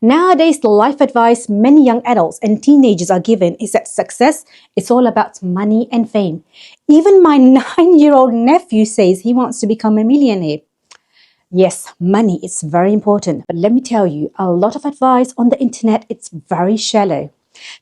Nowadays, the life advice many young adults and teenagers are given is that success is all about money and fame. Even my 9-year-old nephew says he wants to become a millionaire. Yes, money is very important, but let me tell you, a lot of advice on the internet, it's very shallow.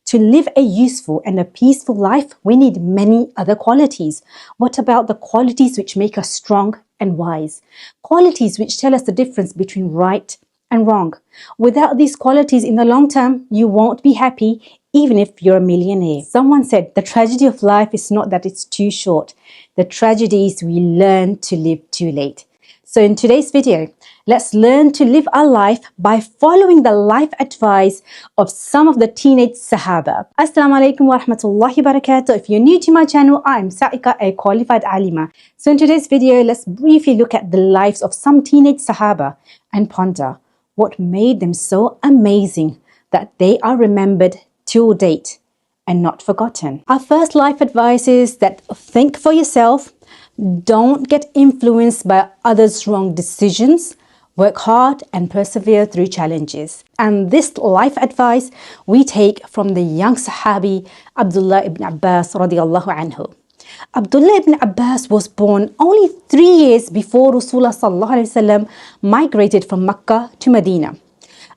To live a useful and a peaceful life, we need many other qualities. What about the qualities which make us strong and wise? Qualities which tell us the difference between right and wrong. Without these qualities in the long term, you won't be happy even if you're a millionaire. Someone said the tragedy of life is not that it's too short. The tragedy is we learn to live too late. So in today's video, let's learn to live our life by following the life advice of some of the teenage Sahaba. Assalamu alaikum wa rahmatullahi wa barakatuh. If you're new to my channel, I'm Saika, a qualified alima. So in today's video, let's briefly look at the lives of some teenage Sahaba and ponder what made them so amazing that they are remembered till date and not forgotten. Our first life advice is that think for yourself. Don't get influenced by others' wrong decisions. Work hard and persevere through challenges. And this life advice we take from the young Sahabi Abdullah ibn Abbas radiallahu anhu. Abdullah ibn Abbas was born only 3 years before Rasulullah sallallahu alaihi wasallam migrated from Mecca to Medina.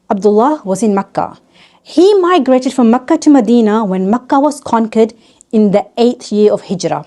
Abdullah was in Mecca. He migrated from Mecca to Medina when Mecca was conquered in the 8th year of Hijrah.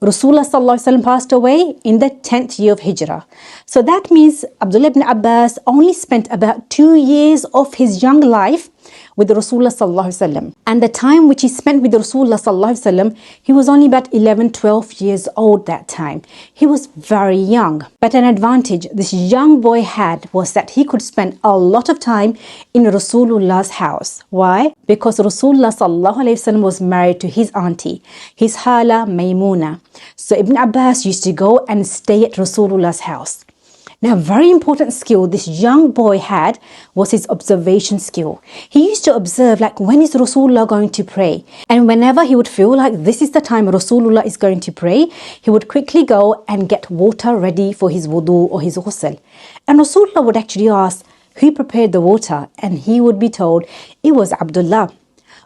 Rasulullah sallallahu alaihi wasallam passed away in the 10th year of Hijrah. So that means Abdullah ibn Abbas only spent about 2 years of his young life with Rasulullah sallallahu alaihi wasallam. And the time which he spent with Rasulullah sallallahu alaihi wasallam, he was only about 11-12 years old that time. He was very young. But an advantage this young boy had was that he could spend a lot of time in Rasulullah's house. Why? Because Rasulullah sallallahu alaihi wasallam was married to his auntie, his hala Maymuna. So Ibn Abbas used to go and stay at Rasulullah's house. Now, a very important skill this young boy had was his observation skill. He used to observe like when is Rasulullah going to pray? And whenever he would feel like this is the time Rasulullah is going to pray, he would quickly go and get water ready for his wudu or his ghusl. And Rasulullah would actually ask, who prepared the water? And he would be told, it was Abdullah.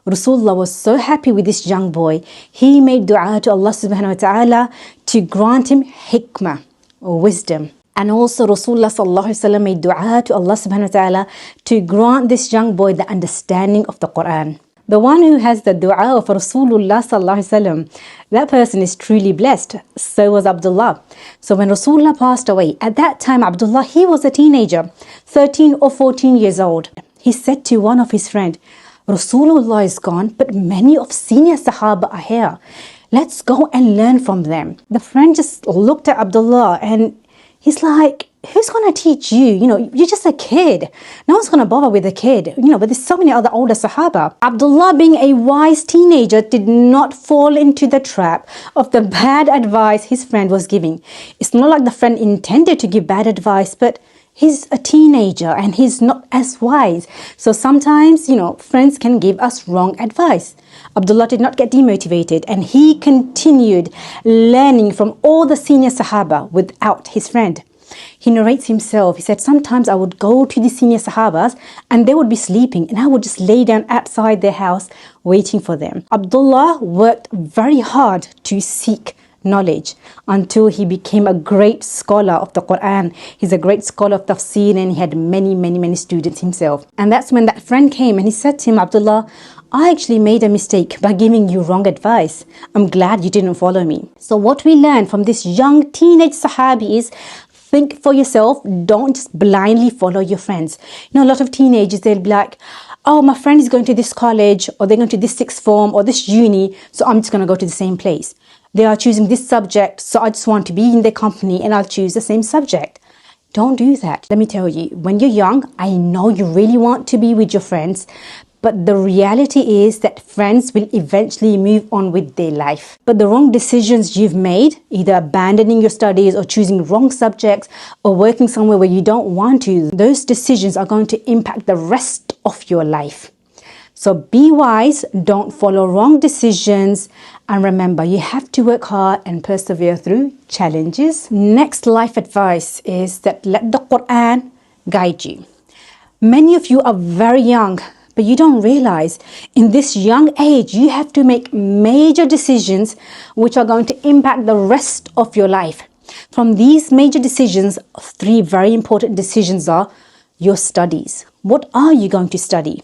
Rasulullah was so happy with this young boy. He made dua to Allah subhanahu wa ta'ala to grant him hikmah or wisdom. And also Rasulullah sallallahu alaihi wasallam made dua to Allah subhanahu wa ta'ala to grant this young boy the understanding of the Quran. The one who has the dua of Rasulullah sallallahu alaihi wasallam, that person is truly blessed. So was Abdullah. So when Rasulullah passed away, at that time Abdullah, he was a teenager, 13 or 14 years old. He said to one of his friends, Rasulullah is gone, but many of senior Sahaba are here. Let's go and learn from them. The friend just looked at Abdullah and he's like, who's going to teach you? You know, you're just a kid. No one's going to bother with a kid. You know, but there's so many other older Sahaba. Abdullah, being a wise teenager, did not fall into the trap of the bad advice his friend was giving. It's not like the friend intended to give bad advice, but he's a teenager and he's not as wise. So sometimes, you know, friends can give us wrong advice. Abdullah did not get demotivated and he continued learning from all the senior Sahaba without his friend. He narrates himself. He said, sometimes I would go to the senior Sahabas and they would be sleeping and I would just lay down outside their house waiting for them. Abdullah worked very hard to seek knowledge until he became a great scholar of the Quran. He's a great scholar of tafsir and he had many students himself. And that's when that friend came and he said to him, Abdullah, I actually made a mistake by giving you wrong advice. I'm glad you didn't follow me. So what we learn from this young teenage Sahabi is think for yourself. Don't just blindly follow your friends. You know, a lot of teenagers, they'll be like, oh, my friend is going to this college or they're going to this sixth form or this uni, so I'm just going to go to the same place. They are choosing this subject, so I just want to be in their company and I'll choose the same subject. Don't do that. Let me tell you, when you're young, I know you really want to be with your friends, but the reality is that friends will eventually move on with their life. But the wrong decisions you've made, either abandoning your studies or choosing wrong subjects or working somewhere where you don't want to, those decisions are going to impact the rest of your life. So be wise, don't follow wrong decisions, and remember, you have to work hard and persevere through challenges. Next life advice is that let the Quran guide you. Many of you are very young, but you don't realize in this young age, you have to make major decisions which are going to impact the rest of your life. From these major decisions, three very important decisions are your studies. What are you going to study?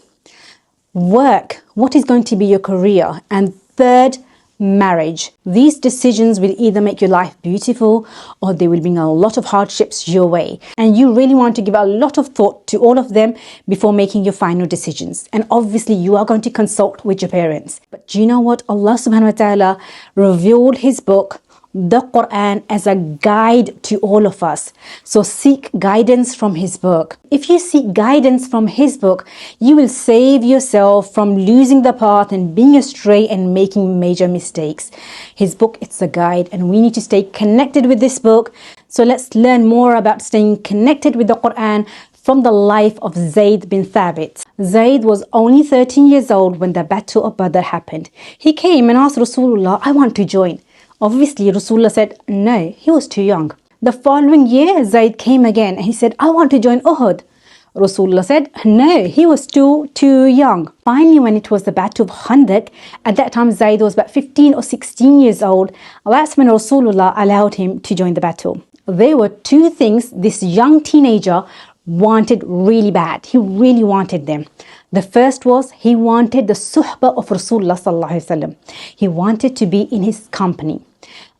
Work. What is going to be your career? And third, marriage. These decisions will either make your life beautiful or they will bring a lot of hardships your way. And you really want to give a lot of thought to all of them before making your final decisions. And obviously you are going to consult with your parents. But do you know what? Allah subhanahu wa ta'ala revealed His book, the Quran, as a guide to all of us. So seek guidance from His book. If you seek guidance from His book, you will save yourself from losing the path and being astray and making major mistakes. His book, it's a guide, and we need to stay connected with this book. So let's learn more about staying connected with the Quran from the life of Zayd bin Thabit. Zayd was only 13 years old when the Battle of Badr happened. He came and asked Rasulullah, I want to join. Obviously, Rasulullah said no, he was too young. The following year, Zayd came again and he said, I want to join Uhud. Rasulullah said no, he was too young. Finally, when it was the Battle of Khandaq, at that time Zayd was about 15 or 16 years old. That's when Rasulullah allowed him to join the battle. There were two things this young teenager wanted really bad. He really wanted them. The first was he wanted the suhbah of Rasulullah sallallahu alaihi wasallam. He wanted to be in his company.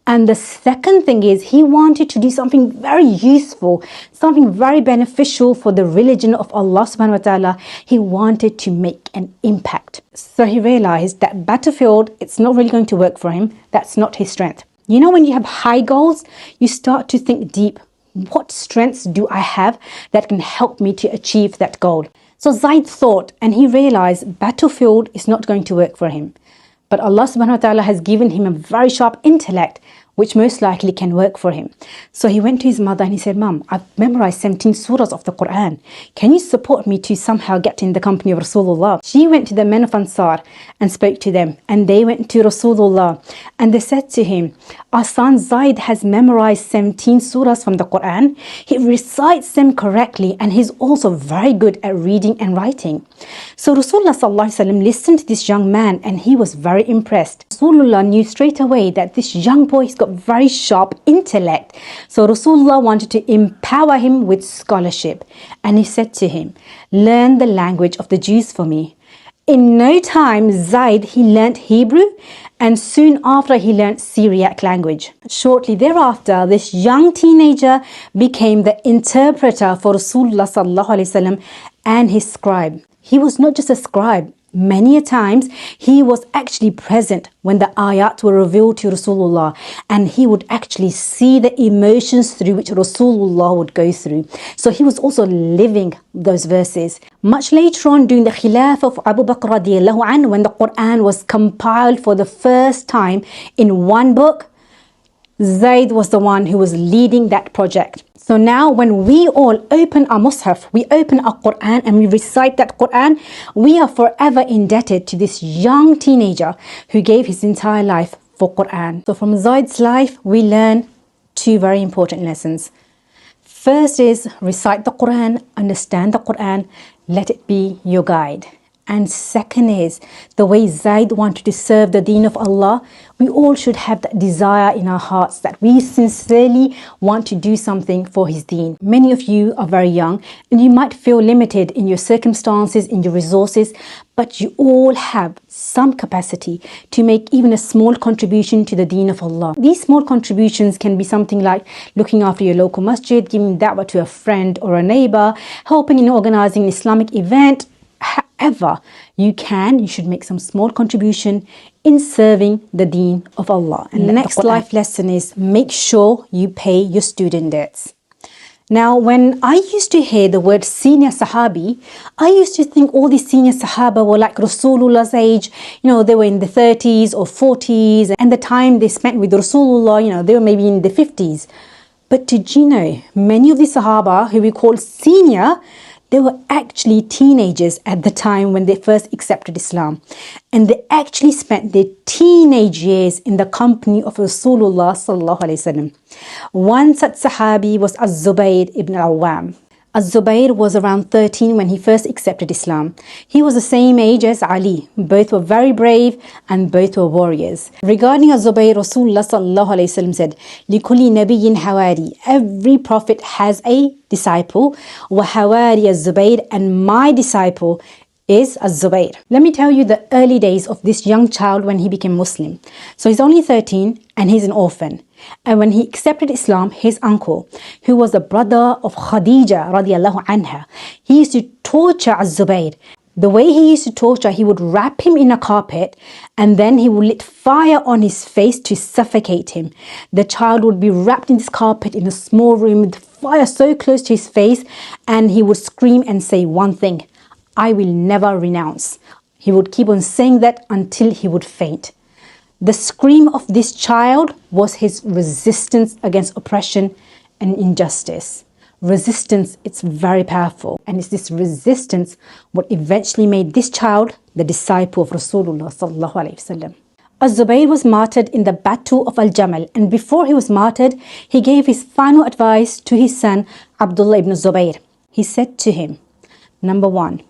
And the second thing is he wanted to do something very useful, something very beneficial for the religion of Allah subhanahu wa ta'ala. He wanted to make an impact. So he realized that battlefield, it's not really going to work for him. That's not his strength. You know, when you have high goals, you start to think deep. What strengths do I have that can help me to achieve that goal? So Zayd thought, and he realized battlefield is not going to work for him. But Allah subhanahu wa ta'ala has given him a very sharp intellect, which most likely can work for him. So he went to his mother and he said, Mom, I've memorized 17 surahs of the Quran. Can you support me to somehow get in the company of Rasulullah? She went to the men of Ansar and spoke to them. And they went to Rasulullah and they said to him, our son Zayd has memorized 17 surahs from the Quran. He recites them correctly and he's also very good at reading and writing. So Rasulullah sallallahu alaihi wasallam listened to this young man and he was very impressed. Rasulullah knew straight away that this young boy has got very sharp intellect. So Rasulullah wanted to empower him with scholarship. And he said to him, learn the language of the Jews for me. In no time, Zayd, he learnt Hebrew, and soon after he learnt Syriac language. Shortly thereafter, this young teenager became the interpreter for Rasulullah sallallahu alaihi wasallam and his scribe. He was not just a scribe. Many a times he was actually present when the ayat were revealed to Rasulullah, and he would actually see the emotions through which Rasulullah would go through. So he was also living those verses. Much later on, during the Khilafah of Abu Bakr radiallahu anhu, when the Quran was compiled for the first time in one book, Zayd was the one who was leading that project. So now when we all open our Mus'haf, we open our Quran and we recite that Quran, we are forever indebted to this young teenager who gave his entire life for Quran. So from Zayd's life, we learn two very important lessons. First is recite the Quran, understand the Quran, let it be your guide. And second is the way Zayd wanted to serve the deen of Allah. We all should have that desire in our hearts that we sincerely want to do something for His deen. Many of you are very young and you might feel limited in your circumstances, in your resources, but you all have some capacity to make even a small contribution to the deen of Allah. These small contributions can be something like looking after your local masjid, giving da'wah to a friend or a neighbor, helping in organizing an Islamic event. However you should make some small contribution in serving the deen of Allah. And the next life lesson is make sure you pay your student debts. Now, when I used to hear the word senior Sahabi, I used to think all these senior Sahaba were like Rasulullah's age. You know, they were in the 30s or 40s, and the time they spent with Rasulullah, you know, they were maybe in the 50s. But did you know, many of the Sahaba who we call senior, they were actually teenagers at the time when they first accepted Islam. And they actually spent their teenage years in the company of Rasulullah sallallahu alaihi wasallam. One such Sahabi was Az-Zubayr ibn al-Awwam. Az-Zubayr was around 13 when he first accepted Islam. He was the same age as Ali. Both were very brave and both were warriors. Regarding Az-Zubayr, Rasulullah sallallahu alayhi wasallam said, لِكُلِّ نَبِيٍّ hawari. Every prophet has a disciple. وَحَوَارِي Az-Zubayr, and my disciple is Az-Zubayr. Let me tell you the early days of this young child when he became Muslim. So he's only 13 and he's an orphan. And when he accepted Islam, his uncle, who was the brother of Khadija radiallahu anha, he used to torture Az-Zubayr. The way he used to torture, he would wrap him in a carpet and then he would lit fire on his face to suffocate him. The child would be wrapped in this carpet in a small room with fire so close to his face, and he would scream and say one thing: I will never renounce. He would keep on saying that until he would faint. The scream of this child was his resistance against oppression and injustice. Resistance, it's very powerful, and it's this resistance what eventually made this child the disciple of Rasulullah sallallahu alaihi wasallam. Az-Zubayr was martyred in the Battle of Al-Jamal, and before he was martyred, he gave his final advice to his son Abdullah ibn Zubayr. He said to him, number one,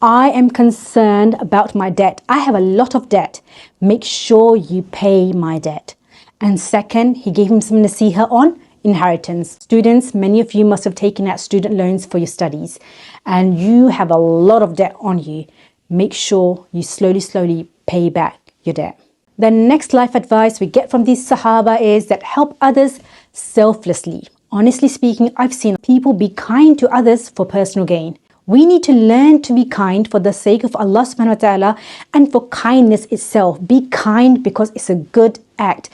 I am concerned about my debt. I have a lot of debt. Make sure you pay my debt. And second, he gave him some nasiha on inheritance. Students, many of you must have taken out student loans for your studies, and you have a lot of debt on you. Make sure you slowly pay back your debt. The next life advice we get from these Sahaba is that help others selflessly. Honestly speaking, I've seen people be kind to others for personal gain. We need to learn to be kind for the sake of Allah subhanahu wa ta'ala and for kindness itself. Be kind because it's a good act.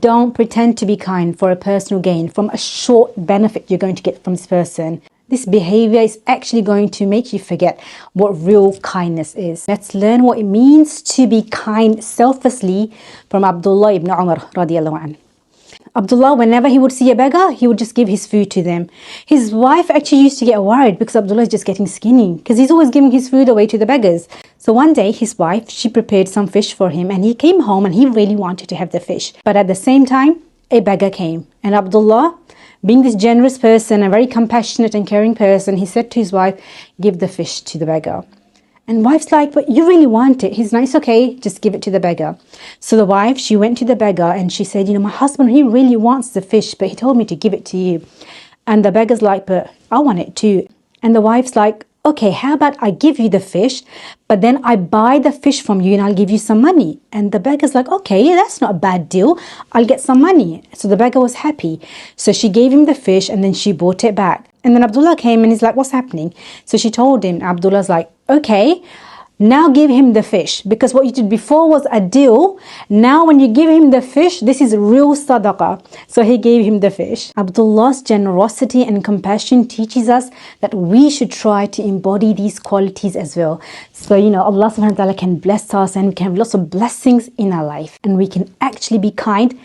Don't pretend to be kind for a personal gain from a short benefit you're going to get from this person. This behavior is actually going to make you forget what real kindness is. Let's learn what it means to be kind selflessly from Abdullah ibn Umar radiallahu anhu. Abdullah, whenever he would see a beggar, he would just give his food to them. His wife actually used to get worried because Abdullah is just getting skinny because he's always giving his food away to the beggars. So one day his wife, she prepared some fish for him, and he came home and he really wanted to have the fish. But at the same time, a beggar came, and Abdullah, being this generous person, a very compassionate and caring person, he said to his wife, give the fish to the beggar. And wife's like, but you really want it. He's like, it's okay, just give it to the beggar. So the wife, she went to the beggar and she said, my husband, he really wants the fish, but he told me to give it to you. And the beggar's like, but I want it too. And the wife's like, okay, how about I give you the fish, but then I buy the fish from you and I'll give you some money. And the beggar's like, okay, that's not a bad deal. I'll get some money. So the beggar was happy. So she gave him the fish and then she bought it back. And then Abdullah came and he's like, what's happening? So she told him, Abdullah's like, okay, now give him the fish, because what you did before was a deal. Now when you give him the fish, this is real sadaqah. So he gave him the fish. Abdullah's generosity and compassion teaches us that we should try to embody these qualities as well. So, Allah subhanahu wa ta'ala can bless us and we can have lots of blessings in our life. And we can actually be kind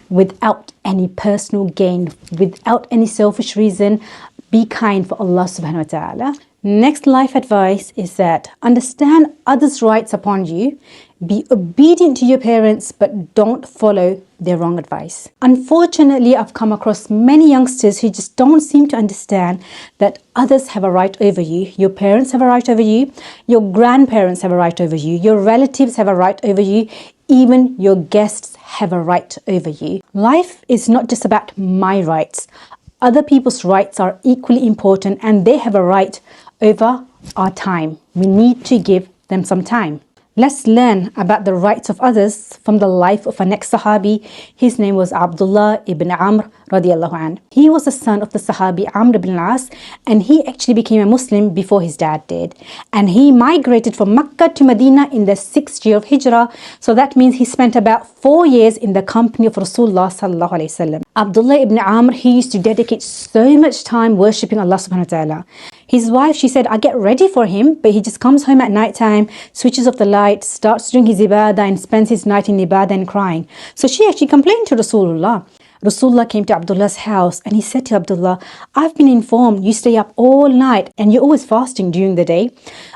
without any personal gain, without any selfish reason. Be kind for Allah subhanahu wa ta'ala. Next life advice is that understand others' rights upon you. Be obedient to your parents, but don't follow their wrong advice. Unfortunately, I've come across many youngsters who just don't seem to understand that others have a right over you. Your parents have a right over you. Your grandparents have a right over you. Your relatives have a right over you. Even your guests have a right over you. Life is not just about my rights. Other people's rights are equally important, and they have a right over our time. We need to give them some time. Let's learn about the rights of others from the life of our next Sahabi. His name was Abdullah ibn Amr radiallahu anh. He was the son of the Sahabi Amr ibn al-As, and he actually became a Muslim before his dad did. And he migrated from Makkah to Medina in the 6th year of Hijrah. So that means he spent about 4 years in the company of Rasulullah sallallahu alaihi wasallam. Abdullah ibn Amr, he used to dedicate so much time worshipping Allah subhanahu wa ta'ala. His wife, she said, I get ready for him, but he just comes home at night time, switches off the light, starts doing his ibadah and spends his night in ibadah and crying. So she actually complained to Rasulullah. Rasulullah came to Abdullah's house and he said to Abdullah, I've been informed you stay up all night and you're always fasting during the day.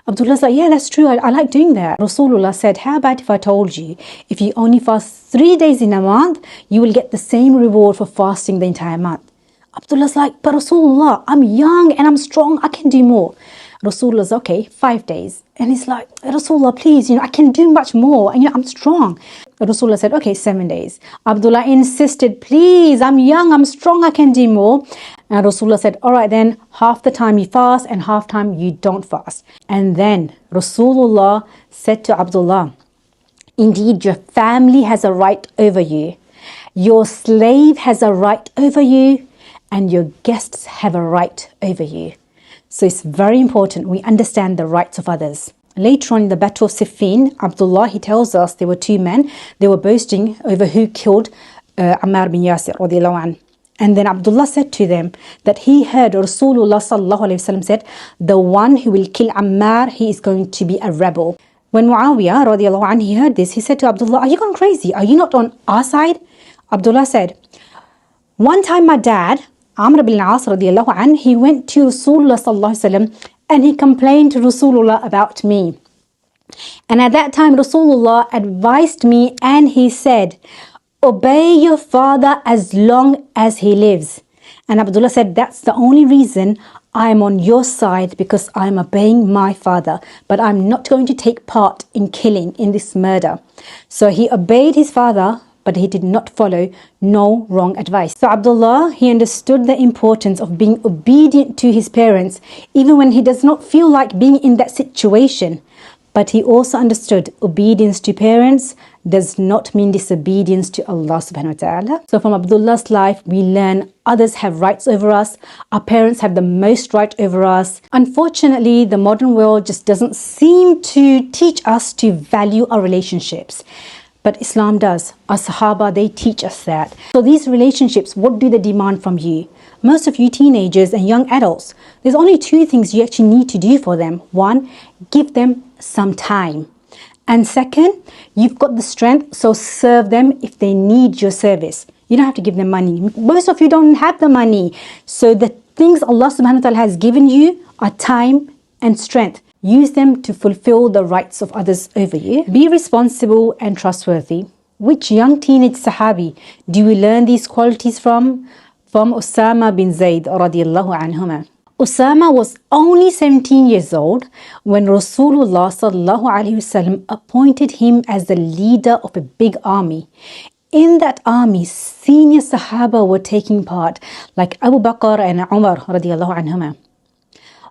Abdullah's like, yeah, that's true. I like doing that. Rasulullah said, how about if I told you, if you only fast 3 days in a month, you will get the same reward for fasting the entire month. Abdullah's like, but Rasulullah, I'm young and I'm strong, I can do more. Rasulullah's okay, 5 days. And he's like, Rasulullah, please, I can do much more. And I'm strong. Rasulullah said, okay, 7 days. Abdullah insisted, please, I'm young, I'm strong, I can do more. And Rasulullah said, all right, then half the time you fast and half time you don't fast. And then Rasulullah said to Abdullah, indeed, your family has a right over you. Your slave has a right over you. And your guests have a right over you. So it's very important we understand the rights of others. Later on in the Battle of Siffin, Abdullah, he tells us there were two men. They were boasting over who killed Ammar bin Yasir radiallahu anh. And then Abdullah said to them that he heard Rasulullah sallallahu alayhi wasallam said, the one who will kill Ammar, he is going to be a rebel. When Muawiyah radiallahu anh, he heard this, he said to Abdullah, are you gone crazy? Are you not on our side? Abdullah said, one time my dad, Amr bin al-As radiallahu anh, he went to Rasulullah sallallahu alayhi wasallam and he complained to Rasulullah about me. And at that time Rasulullah advised me and he said, obey your father as long as he lives. And Abdullah said, that's the only reason I'm on your side, because I'm obeying my father, but I'm not going to take part in killing, in this murder. So he obeyed his father, but he did not follow no wrong advice. So Abdullah, he understood the importance of being obedient to his parents, even when he does not feel like being in that situation. But he also understood obedience to parents does not mean disobedience to Allah subhanahu wa ta'ala. So from Abdullah's life, we learn others have rights over us. Our parents have the most right over us. Unfortunately, the modern world just doesn't seem to teach us to value our relationships. But Islam does. Our Sahaba, they teach us that. So these relationships, what do they demand from you? Most of you teenagers and young adults, there's only two things you actually need to do for them. One, give them some time. And second, you've got the strength, so serve them if they need your service. You don't have to give them money. Most of you don't have the money. So the things Allah subhanahu wa ta'ala has given you are time and strength. Use them to fulfill the rights of others over you. Be responsible and trustworthy. Which young teenage Sahabi do we learn these qualities from? From Usama bin Zayd radiallahu anhuma. Usama was only 17 years old when Rasulullah sallallahu alaihi wasallam appointed him as the leader of a big army. In that army, senior Sahaba were taking part, like Abu Bakr and Umar radiallahu anhuma.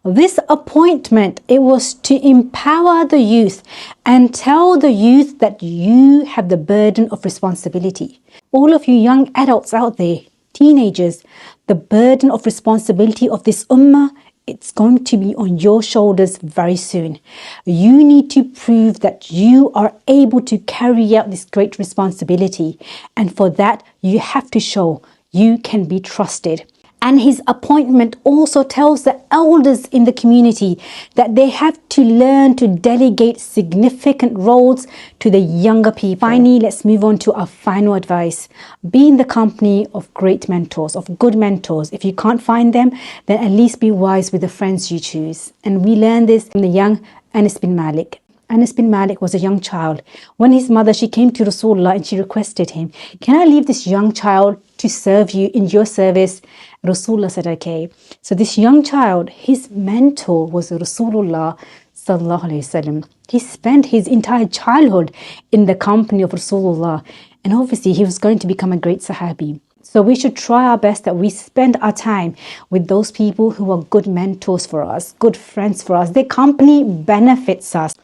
This appointment, it was to empower the youth and tell the youth that you have the burden of responsibility. All of you young adults out there, teenagers, the burden of responsibility of this ummah, it's going to be on your shoulders very soon. You need to prove that you are able to carry out this great responsibility. And for that, you have to show you can be trusted. And his appointment also tells the elders in the community that they have to learn to delegate significant roles to the younger people. Finally, let's move on to our final advice. Be in the company of great mentors, of good mentors. If you can't find them, then at least be wise with the friends you choose. And we learn this from the young Anas bin Malik. Anas bin Malik was a young child. When his mother, she came to Rasulullah and she requested him, can I leave this young child to serve you in your service? Rasulullah said, okay. So this young child, his mentor was Rasulullah sallallahu alaihi wasallam. He spent his entire childhood in the company of Rasulullah. And obviously he was going to become a great Sahabi. So we should try our best that we spend our time with those people who are good mentors for us, good friends for us. Their company benefits us.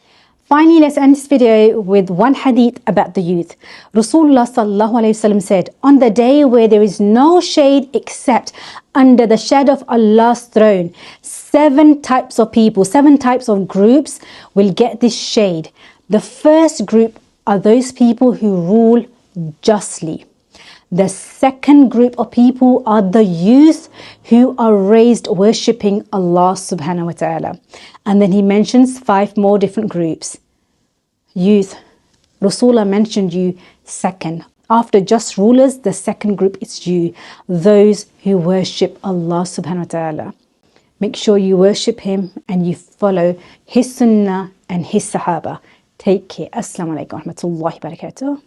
Finally, let's end this video with one hadith about the youth. Rasulullah sallallahu alaihi wasallam said, on the day where there is no shade except under the shadow of Allah's throne, 7 types of people, 7 types of groups will get this shade. The first group are those people who rule justly. The second group of people are the youth who are raised worshipping Allah subhanahu wa ta'ala. And then he mentions 5 more different groups. Youth, Rasulullah mentioned you second. After just rulers, the second group is you, those who worship Allah subhanahu wa ta'ala. Make sure you worship him and you follow his sunnah and his sahaba. Take care. Assalamu alaikum wa rahmatullahi wa barakatuh.